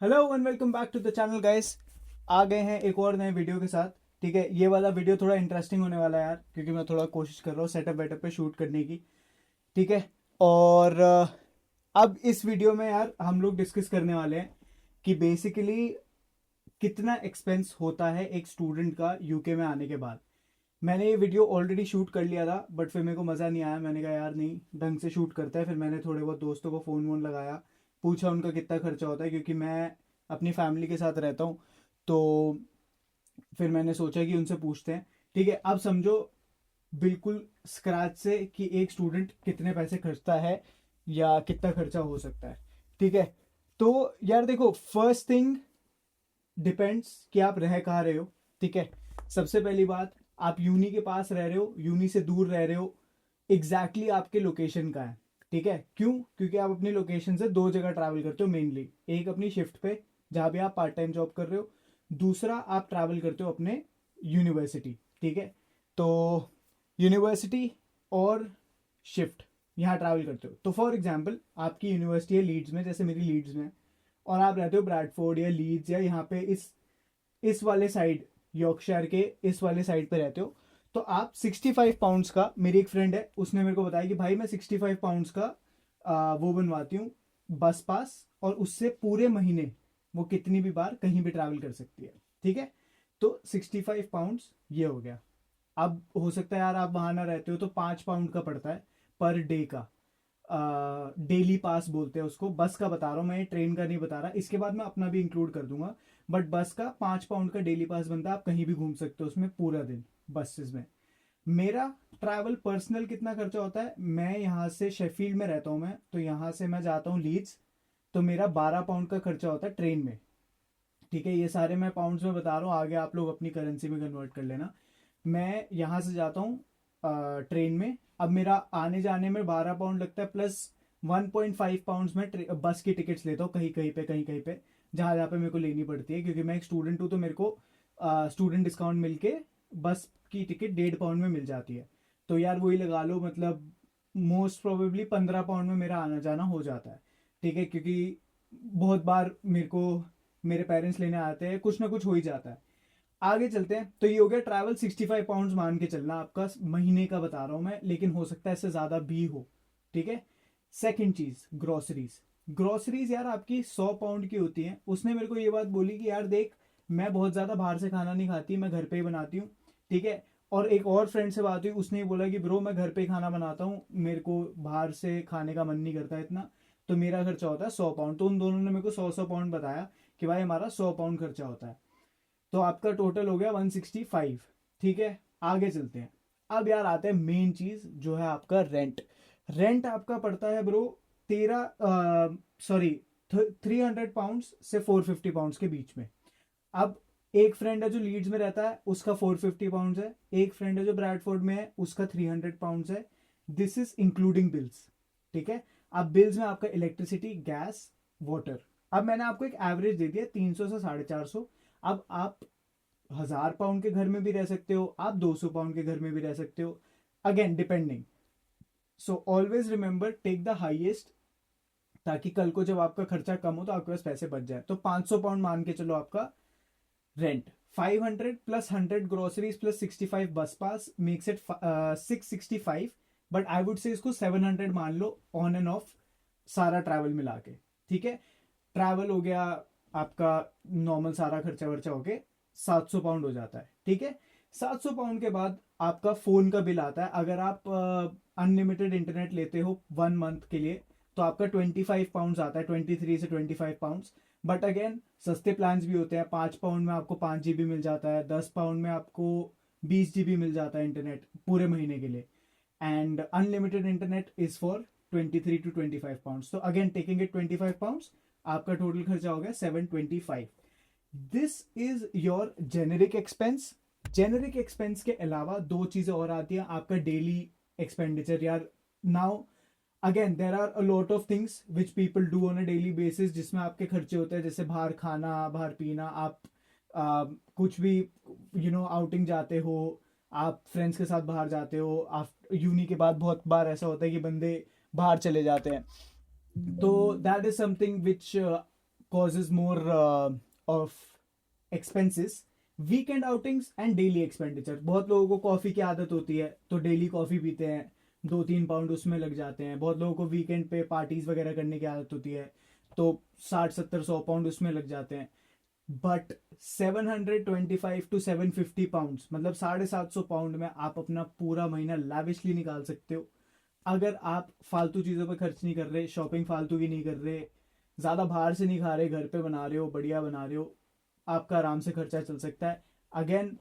Hello and welcome back to the channel guys. आ गए हैं एक और नए वीडियो के साथ। ठीक है, ये वाला वीडियो थोड़ा इंटरेस्टिंग होने वाला है यार, क्योंकि मैं थोड़ा कोशिश कर रहा हूँ सेटअप वेटअप पे शूट करने की। ठीक है। और अब इस वीडियो में यार हम लोग डिस्कस करने वाले हैं कि बेसिकली कितना एक्सपेंस होता है एक स्टूडेंट का यूके में आने के बाद। मैंने ये वीडियो ऑलरेडी शूट कर लिया था, बट फिर मेरे को मज़ा नहीं आया। मैंने कहा यार नहीं, ढंग से शूट करता है। फिर मैंने थोड़े बहुत दोस्तों को फ़ोन वोन लगाया, पूछा उनका कितना खर्चा होता है, क्योंकि मैं अपनी फैमिली के साथ रहता हूँ। तो फिर मैंने सोचा कि उनसे पूछते हैं। ठीक है, अब समझो बिल्कुल स्क्रैच से कि एक स्टूडेंट कितने पैसे खर्चता है या कितना खर्चा हो सकता है। ठीक है, तो यार देखो, फर्स्ट थिंग डिपेंड्स कि आप रह कहाँ रहे हो। ठीक है, सबसे पहली बात, आप यूनी के पास रह रहे हो, यूनी से दूर रह रहे हो, एग्जैक्टली आपके लोकेशन का है। ठीक है, क्यों? क्योंकि आप अपनी लोकेशन से दो जगह ट्रैवल करते हो मेनली। एक अपनी शिफ्ट पे, जहाँ भी आप पार्ट टाइम जॉब कर रहे हो। दूसरा आप ट्रैवल करते हो अपने यूनिवर्सिटी। ठीक है, तो यूनिवर्सिटी और शिफ्ट, यहाँ ट्रैवल करते हो। तो फॉर एग्जाम्पल आपकी यूनिवर्सिटी है लीड्स में, जैसे मेरी लीड्स में, और आप रहते हो ब्रैडफोर्ड या लीड्स या यहाँ पे इस वाले साइड, यॉर्कशायर के इस वाले साइड पे रहते हो। तो आप 65 पाउंड्स का, मेरी एक फ्रेंड है उसने मेरे को बताया कि भाई मैं 65 पाउंड्स का वो बनवाती हूँ, बस पास, और उससे पूरे महीने वो कितनी भी बार कहीं भी ट्रैवल कर सकती है। ठीक है, तो 65 पाउंड्स ये हो गया। अब हो सकता है यार आप वहां ना रहते हो, तो 5 पाउंड का पड़ता है पर डे का। डेली पास बोलते हैं उसको, बस का बता रहा हूँ मैं, ट्रेन का नहीं बता रहा। इसके बाद मैं अपना भी इंक्लूड कर दूंगा। बट बस का 5 पाउंड का डेली पास बनता है, आप कहीं भी घूम सकते हो उसमें पूरा दिन, बसेस में। मेरा ट्रैवल पर्सनल कितना खर्चा होता है, मैं यहाँ से शेफील्ड में रहता हूँ मैं, तो यहाँ से मैं जाता हूँ लीड्स, तो मेरा 12 पाउंड का खर्चा होता है ट्रेन में। ठीक है, ये सारे मैं पाउंड्स में बता रहा हूँ, आगे आप लोग अपनी करेंसी में कन्वर्ट कर लेना। मैं यहाँ से जाता हूँ ट्रेन में। अब मेरा आने जाने में 12 पाउंड लगता है, प्लस 1.5 पाउंड में बस की टिकट्स लेता हूँ, कहीं कहीं पे कहीं कहीं पे, जहाँ जहाँ पे मेरे को लेनी पड़ती है, क्योंकि मैं एक स्टूडेंट हूँ। तो मेरे को स्टूडेंट डिस्काउंट मिलके बस की टिकट 1.5 पाउंड में मिल जाती है। तो यार वही लगा लो, मतलब मोस्ट प्रोबेबली 15 पाउंड में मेरा आना जाना हो जाता है। ठीक है, क्योंकि बहुत बार मेरे को मेरे पेरेंट्स लेने आते हैं, कुछ ना कुछ हो ही जाता है। आगे चलते हैं। तो ये हो गया ट्रैवल, 65 पाउंड मान के चलना आपका महीने का बता रहा हूं मैं, लेकिन हो सकता है इससे ज्यादा भी हो। ठीक है, सेकंड चीज, ग्रोसरीज। ग्रोसरीज यार आपकी 100 पाउंड की होती है। उसने मेरे को ये बात बोली कि यार देख, मैं बहुत ज्यादा बाहर से खाना नहीं खाती, मैं घर पे ही बनाती हूँ। ठीक है, और एक और फ्रेंड से बात हुई, उसने ही बोला कि ब्रो मैं घर पे ही खाना बनाता हूँ, मेरे को बाहर से खाने का मन नहीं करता इतना, तो मेरा खर्चा होता है 100 पाउंड। तो उन दोनों ने मेरे को 100 पाउंड बताया कि भाई हमारा 100 पाउंड खर्चा होता है। तो आपका टोटल हो गया 165। ठीक है, आगे चलते हैं। अब यार आते हैं मेन चीज, जो है आपका रेंट। रेंट आपका पड़ता है ब्रो 300 पाउंड से 450 पाउंड के बीच में। अब एक फ्रेंड है जो लीड्स में रहता है, उसका 450 पाउंड है। एक फ्रेंड है जो ब्रैडफोर्ड में है, उसका 300 पाउंड है। This is including bills. ठीक है, अब बिल्स में आपका इलेक्ट्रिसिटी, गैस, वाटर। अब मैंने आपको एक एवरेज दे दिया 300 से 450। अब आप 1000 पाउंड के घर में भी रह सकते हो, आप 200 पाउंड के घर में भी रह सकते हो, again depending. So always remember, take the highest, ताकि कल को जब आपका खर्चा कम हो तो आपके पास पैसे बच जाए। तो 500 पाउंड मान के चलो आपका rent. 500 plus 100 groceries plus 65 bus pass makes it 665। But I would say इसको 700 मान लो, ऑन एंड ऑफ सारा ट्रैवल मिला के। ठीक है, ट्रैवल हो गया आपका, नॉर्मल सारा खर्चा वर्चा हो के 700 पाउंड हो जाता है। ठीक है, 700 पाउंड के बाद आपका फोन का बिल आता है। अगर आप अनलिमिटेड इंटरनेट लेते हो 1 मंथ के लिए, तो आपका 25 पाउंड आता है, 23 से 25 पाउंड। बट अगेन सस्ते प्लान भी होते हैं। 5 पाउंड में आपको 5 GB मिल जाता है, 10 पाउंड में आपको 20 GB मिल जाता है इंटरनेट पूरे महीने के लिए। And unlimited internet is for 23 to 25 pound. तो अगेन टेकिंग इट 25 पाउंड, आपका टोटल खर्चा हो गया 725। This is your generic expense. Generic expense के अलावा दो चीजें और आती हैं, आपका डेली एक्सपेंडिचर यार। Now again there are a lot of things which people do on a daily basis, जिसमें आपके खर्चे होते हैं, जैसे बाहर खाना, बाहर पीना। आप कुछ भी आउटिंग जाते हो, आप फ्रेंड्स के साथ बाहर जाते हो। आप यूनी के बाद बहुत बार ऐसा होता है कि बंदे बाहर चले जाते हैं। तो that is something which causes more of expenses. Weekend outings and daily expenditure, बहुत लोगों को कॉफी की आदत होती है तो डेली कॉफी पीते हैं, 2-3 पाउंड उसमें लग जाते हैं। बहुत लोगों को वीकेंड पे पार्टीज वगैरह करने की आदत होती है तो 60-70-100 पाउंड उसमें लग जाते हैं। बट 725 to 750 पाउंड, मतलब 750 पाउंड में आप अपना पूरा महीना लैविशली निकाल सकते हो। अगर आप फालतू चीज़ों पे खर्च नहीं कर रहे, शॉपिंग फालतू की नहीं कर रहे, ज़्यादा बाहर से नहीं खा रहे, घर पे बना रहे हो, बढ़िया बना रहे हो, आपका आराम से खर्चा चल सकता है। Again,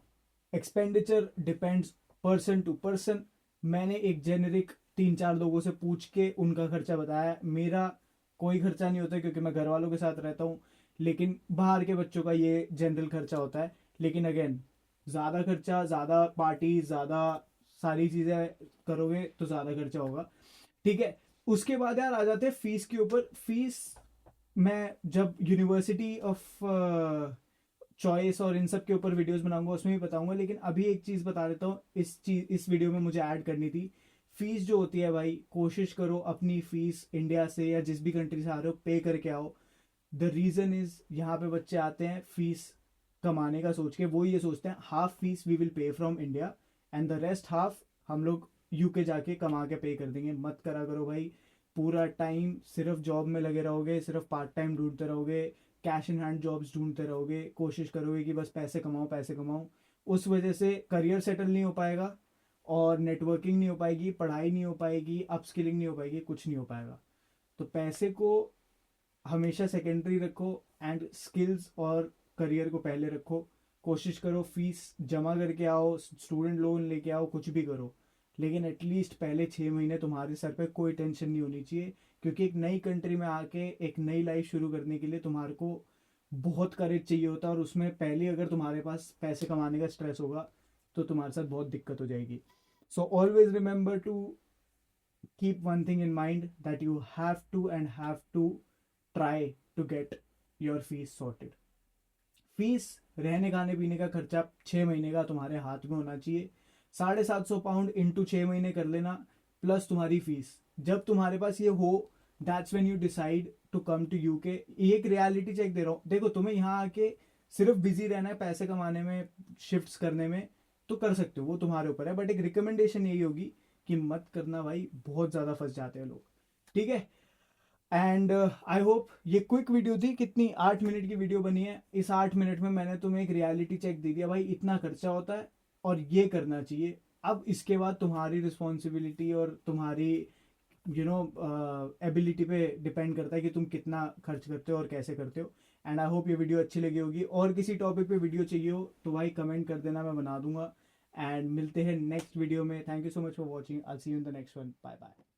expenditure depends person to person. मैंने एक जेनेरिक 3-4 लोगों से पूछ के उनका खर्चा बताया। मेरा कोई खर्चा नहीं होता क्योंकि मैं घर वालों के साथ रहता हूँ, लेकिन बाहर के बच्चों का ये जनरल खर्चा होता है। लेकिन अगेन, ज़्यादा खर्चा, ज़्यादा पार्टी, ज़्यादा सारी चीज़ें करोगे तो ज़्यादा खर्चा होगा। ठीक है, उसके बाद यार आ जाते हैं फीस के ऊपर। फीस मैं जब यूनिवर्सिटी ऑफ चॉइस और इन सब के ऊपर वीडियोस बनाऊंगा उसमें भी बताऊंगा, लेकिन अभी एक चीज़ बता देता हूँ, इस वीडियो में मुझे ऐड करनी थी। फीस जो होती है भाई, कोशिश करो अपनी फीस इंडिया से या जिस भी कंट्री से आ रहे हो पे करके आओ। द रीज़न इज, यहाँ पे बच्चे आते हैं फीस कमाने का सोच के, वो ये सोचते हैं half fees we will pay from India and the rest half हम लोग यूके जाके कमा के पे कर देंगे। मत करा करो भाई। पूरा टाइम सिर्फ जॉब में लगे रहोगे, सिर्फ पार्ट टाइम ढूंढते रहोगे, कैश इन हैंड जॉब्स ढूंढते रहोगे, कोशिश करोगे कि बस पैसे कमाओ पैसे कमाओ। उस वजह से करियर सेटल नहीं हो पाएगा और नेटवर्किंग नहीं हो पाएगी, पढ़ाई नहीं हो पाएगी, अपस्किलिंग नहीं हो पाएगी, कुछ नहीं हो पाएगा। तो पैसे को हमेशा सेकेंडरी रखो एंड स्किल्स और करियर को पहले रखो। कोशिश करो फीस जमा करके आओ, स्टूडेंट लोन लेके आओ, कुछ भी करो, लेकिन एटलीस्ट पहले 6 महीने तुम्हारे सर पे कोई टेंशन नहीं होनी चाहिए। क्योंकि एक नई कंट्री में आके एक नई लाइफ शुरू करने के लिए तुम्हारे को बहुत करेज चाहिए होता है, और उसमें पहले अगर तुम्हारे पास पैसे कमाने का स्ट्रेस होगा तो तुम्हारे साथ बहुत दिक्कत हो जाएगी। So always remember to keep one thing in mind, that you have to try to get your fees sorted. Fees, रहने खाने पीने का खर्चा 6 महीने का तुम्हारे हाथ में होना चाहिए। 750 पाउंड इंटू 6 महीने कर लेना, प्लस तुम्हारी फीस। जब तुम्हारे पास ये हो, that's when you decide to come to UK. एक रियलिटी चेक दे रहा हूँ, देखो तुम्हें यहाँ आके सिर्फ बिजी रहना है पैसे कमाने में, शिफ्ट्स करने में, तो कर सकते हो, वो तुम्हारे ऊपर है। बट एक रिकमेंडेशन यही होगी कि मत करना भाई, बहुत ज़्यादा फंस जाते हैं लोग। ठीक है, एंड आई होप ये क्विक वीडियो थी। कितनी 8 मिनट की वीडियो बनी है। इस 8 मिनट में मैंने तुम्हें एक रियलिटी चेक दे दिया भाई, इतना खर्चा होता है और ये करना चाहिए। अब इसके बाद तुम्हारी रिस्पॉन्सिबिलिटी और तुम्हारी एबिलिटी पे डिपेंड करता है कि तुम कितना खर्च करते हो और कैसे करते हो। एंड आई होप ये वीडियो अच्छी लगी होगी। और किसी टॉपिक पे वीडियो चाहिए हो तो भाई कमेंट कर देना, मैं बना दूंगा। एंड मिलते हैं नेक्स्ट वीडियो में। Thank you so much for watching. I see you in the next one. Bye bye.